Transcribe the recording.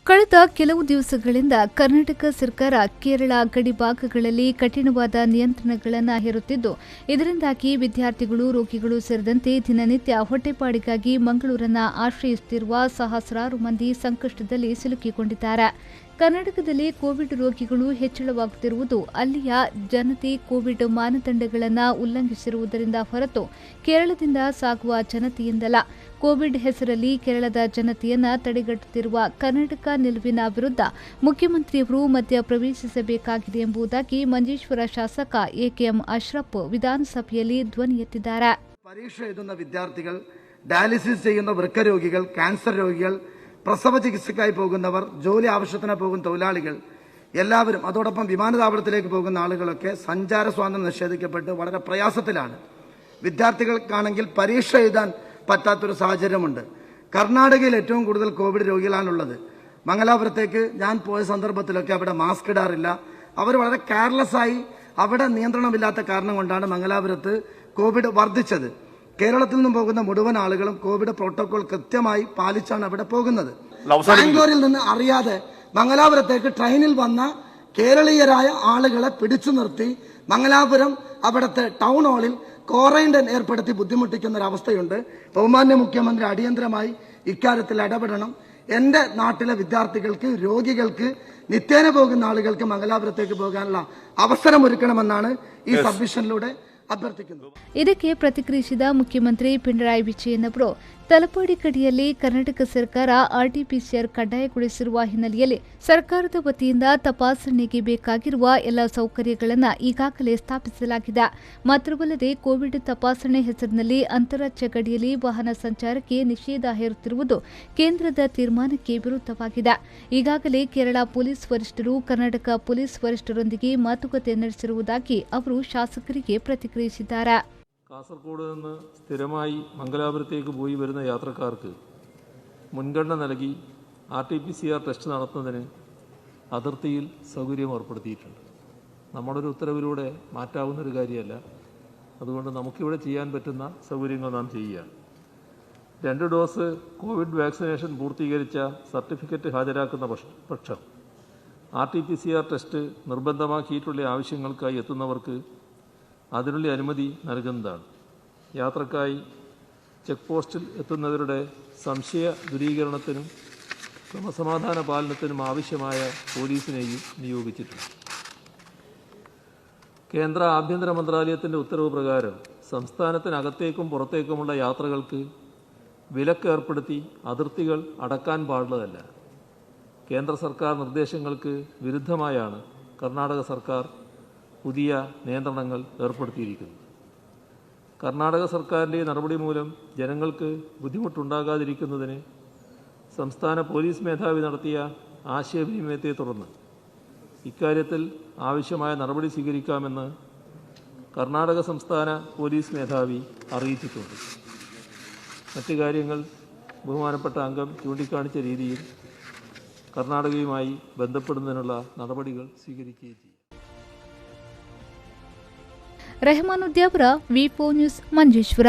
ಕಳೆದ ಕೆಲವು ದಿವಸಗಳಿಂದ ಕರ್ನಾಟಕ ಸರ್ಕಾರ ಕೇರಳ ಗಡಿ ಭಾಗಗಳಲ್ಲಿ ಕಠಿಣವಾದ ನಿಯಂತ್ರಣಗಳನ್ನು ಹೇರುತ್ತಿದ್ದು, ಇದರಿಂದಾಗಿ ವಿದ್ಯಾರ್ಥಿಗಳು, ರೋಗಿಗಳು ಸೇರಿದಂತೆ ದಿನನಿತ್ಯ ಹೊಟ್ಟೆಪಾಡಿಗಾಗಿ ಮಂಗಳೂರನ್ನು ಆಶ್ರಯಿಸುತ್ತಿರುವ ಸಹಸ್ರಾರು ಮಂದಿ ಸಂಕಷ್ಟದಲ್ಲಿ ಸಿಲುಕಿಕೊಂಡಿದ್ದಾರೆ. ಕರ್ನಾಟಕದಲ್ಲಿ ಕೋವಿಡ್ ರೋಗಿಗಳು ಹೆಚ್ಚಳವಾಗುತ್ತಿರುವುದು ಅಲ್ಲಿಯ ಜನತೆ ಕೋವಿಡ್ ಮಾನದಂಡಗಳನ್ನು ಉಲ್ಲಂಘಿಸಿರುವುದರಿಂದ ಹೊರತು ಕೇರಳದಿಂದ ಸಾಗುವ ಜನತೆಯಿಂದಲ್ಲ. ಕೋವಿಡ್ ಹೆಸರಲ್ಲಿ ಕೇರಳದ ಜನತೆಯನ್ನು ತಡೆಗಟ್ಟುತ್ತಿರುವ ಕರ್ನಾಟಕ ನಿಲುವಿನ ವಿರುದ್ಧ ಮುಖ್ಯಮಂತ್ರಿಯವರು ಮಧ್ಯ ಪ್ರವೇಶಿಸಬೇಕಾಗಿದೆ ಎಂಬುದಾಗಿ ಮಂಜೇಶ್ವರ ಶಾಸಕ ಎಕೆಎಂ ಅಶ್ರಫ್ ವಿಧಾನಸಭೆಯಲ್ಲಿ ಧ್ವನಿ ಎತ್ತಿದ್ದಾರೆ. പരീക്ഷ എഴുതുന്ന വിദ്യാർത്ഥികൾ, ഡയാലിസിസ് ചെയ്യുന്ന വൃക്ക രോഗികൾ, ക്യാൻസർ രോഗികൾ, പ്രസവ ചികിത്സയ്ക്കായി പോകുന്നവർ, ജോലി ആവശ്യത്തിന് പോകുന്ന തൊഴിലാളികൾ എല്ലാവരും, അതോടൊപ്പം വിമാനത്താവളത്തിലേക്ക് പോകുന്ന ആളുകളൊക്കെ സഞ്ചാര സ്വാതന്ത്ര്യം നിഷേധിക്കപ്പെട്ട് വളരെ പ്രയാസത്തിലാണ്. വിദ്യാർത്ഥികൾക്കാണെങ്കിൽ പരീക്ഷ എഴുതാൻ പറ്റാത്തൊരു സാഹചര്യമുണ്ട്. കർണാടകയിൽ ഏറ്റവും കൂടുതൽ കോവിഡ് രോഗികളാണുള്ളത്. മംഗലാപുരത്തേക്ക് ഞാൻ പോയ സന്ദർഭത്തിലൊക്കെ അവിടെ മാസ്ക് ഇടാറില്ല. അവർ വളരെ കെയർലെസ്സായി, അവിടെ നിയന്ത്രണമില്ലാത്ത കാരണം കൊണ്ടാണ് മംഗലാപുരത്ത് കോവിഡ് വർദ്ധിച്ചത്. കേരളത്തിൽ നിന്നും പോകുന്ന മുഴുവൻ ആളുകളും കോവിഡ് പ്രോട്ടോകോൾ കൃത്യമായി പാലിച്ചാണ് അവിടെ പോകുന്നത്. ബാംഗ്ലൂരിൽ നിന്ന് അറിയാതെ മംഗലാപുരത്തേക്ക് ട്രെയിനിൽ വന്ന കേരളീയരായ ആളുകളെ പിടിച്ചു നിർത്തി മംഗലാപുരം അവിടുത്തെ ടൗൺ ഹാളിൽ ക്വാറന്റൈൻ ഏർപ്പെടുത്തി ബുദ്ധിമുട്ടിക്കുന്ന ഒരു അവസ്ഥയുണ്ട്. ബഹുമാന്യ മുഖ്യമന്ത്രി അടിയന്തരമായി ഇക്കാര്യത്തിൽ ഇടപെടണം. എന്റെ നാട്ടിലെ വിദ്യാർത്ഥികൾക്ക്, രോഗികൾക്ക്, നിത്യേന പോകുന്ന ആളുകൾക്ക് മംഗലാപുരത്തേക്ക് പോകാനുള്ള അവസരം ഒരുക്കണമെന്നാണ് ഈ സബ്മിഷനിലൂടെ ಅಭ್ಯರ್ಥಿക്കുന്നു. ಇದಕ್ಕೆ ಪ್ರತಿಕ್ರಿಯಿಸಿದ ಮುಖ್ಯಮಂತ್ರಿ ಪಿಣರಾಯಿ ವಿಜಯನ್ ಅವರು ತಲಪಾಡಿ ಕಡೆಯಲ್ಲಿ ಕರ್ನಾಟಕ ಸರ್ಕಾರ ಆರ್ಟಿಪಿಸಿಆರ್ ಕಡ್ಡಾಯಗೊಳಿಸಿರುವ ಹಿನ್ನೆಲೆಯಲ್ಲಿ ಸರ್ಕಾರದ ವತಿಯಿಂದ ತಪಾಸಣೆಗೆ ಬೇಕಾಗಿರುವ ಎಲ್ಲ ಸೌಕರ್ಯಗಳನ್ನು ಈಗಾಗಲೇ ಸ್ಥಾಪಿಸಲಾಗಿದೆ. ಮಾತ್ರವಲ್ಲದೆ ಕೋವಿಡ್ ತಪಾಸಣೆ ಹೆಸರಿನಲ್ಲಿ ಅಂತಾರಾಜ್ಯ ಗಡಿಯಲ್ಲಿ ವಾಹನ ಸಂಚಾರಕ್ಕೆ ನಿಷೇಧ ಹೇರುತ್ತಿರುವುದು ಕೇಂದ್ರದ ತೀರ್ಮಾನಕ್ಕೆ ವಿರುದ್ಧವಾಗಿದೆ. ಈಗಾಗಲೇ ಕೇರಳ ಪೊಲೀಸ್ ವರಿಷ್ಠರು ಕರ್ನಾಟಕ ಪೊಲೀಸ್ ವರಿಷ್ಠರೊಂದಿಗೆ ಮಾತುಕತೆ ನಡೆಸಿರುವುದಾಗಿ ಅವರು ಶಾಸಕರಿಗೆ ಪ್ರತಿಕ್ರಿಯಿಸಿದ್ದಾರೆ. കാസർഗോഡ് നിന്ന് സ്ഥിരമായി മംഗലാപുരത്തേക്ക് പോയി വരുന്ന യാത്രക്കാർക്ക് മുൻഗണന നൽകി RT-PCR ടെസ്റ്റ് നടത്തുന്നതിന് അതിർത്തിയിൽ സൗകര്യം ഏർപ്പെടുത്തിയിട്ടുണ്ട്. നമ്മുടെ ഒരു ഉത്തരവിലൂടെ മാറ്റാവുന്നൊരു കാര്യമല്ല. അതുകൊണ്ട് നമുക്കിവിടെ ചെയ്യാൻ പറ്റുന്ന സൗകര്യങ്ങൾ നാം ചെയ്യുകയാണ്. 2 ഡോസ് കോവിഡ് വാക്സിനേഷൻ പൂർത്തീകരിച്ച സർട്ടിഫിക്കറ്റ് ഹാജരാക്കുന്ന പക്ഷം RT-PCR ടെസ്റ്റ് നിർബന്ധമാക്കിയിട്ടുള്ള ആവശ്യങ്ങൾക്കായി എത്തുന്നവർക്ക് അതിനുള്ള അനുമതി നൽകുന്നതാണ്. യാത്രക്കായി ചെക്ക് പോസ്റ്റിൽ എത്തുന്നവരുടെ സംശയ ദൂരീകരണത്തിനും ക്രമസമാധാന പാലനത്തിനും ആവശ്യമായ പോലീസിനെയും നിയോഗിച്ചിട്ടുണ്ട്. കേന്ദ്ര ആഭ്യന്തര മന്ത്രാലയത്തിൻ്റെ ഉത്തരവ് പ്രകാരം സംസ്ഥാനത്തിനകത്തേക്കും പുറത്തേക്കുമുള്ള യാത്രകൾക്ക് വിലക്ക് ഏർപ്പെടുത്തി അതിർത്തികൾ അടക്കാൻ പാടുള്ളതല്ല. കേന്ദ്ര സർക്കാർ നിർദ്ദേശങ്ങൾക്ക് വിരുദ്ധമായാണ് കർണാടക സർക്കാർ പുതിയ നിയന്ത്രണങ്ങൾ ഏർപ്പെടുത്തിയിരിക്കുന്നത്. കർണാടക സർക്കാരിൻ്റെ നടപടി മൂലം ജനങ്ങൾക്ക് ബുദ്ധിമുട്ടുണ്ടാകാതിരിക്കുന്നതിന് സംസ്ഥാന പോലീസ് മേധാവി നടത്തിയ ആശയവിനിമയത്തെ തുടർന്ന് ഇക്കാര്യത്തിൽ ആവശ്യമായ നടപടി സ്വീകരിക്കാമെന്ന് കർണാടക സംസ്ഥാന പോലീസ് മേധാവി അറിയിച്ചിട്ടുണ്ട്. മറ്റു കാര്യങ്ങൾ ബഹുമാനപ്പെട്ട അംഗം ചൂണ്ടിക്കാണിച്ച രീതിയിൽ കർണാടകയുമായി ബന്ധപ്പെടുന്നതിനുള്ള നടപടികൾ സ്വീകരിക്കുകയും ചെയ്യും. ರೆಹಮಾನುದ್ದೀನ್, ವಿ4 ನ್ಯೂಸ್, ಮಂಜೇಶ್ವರ.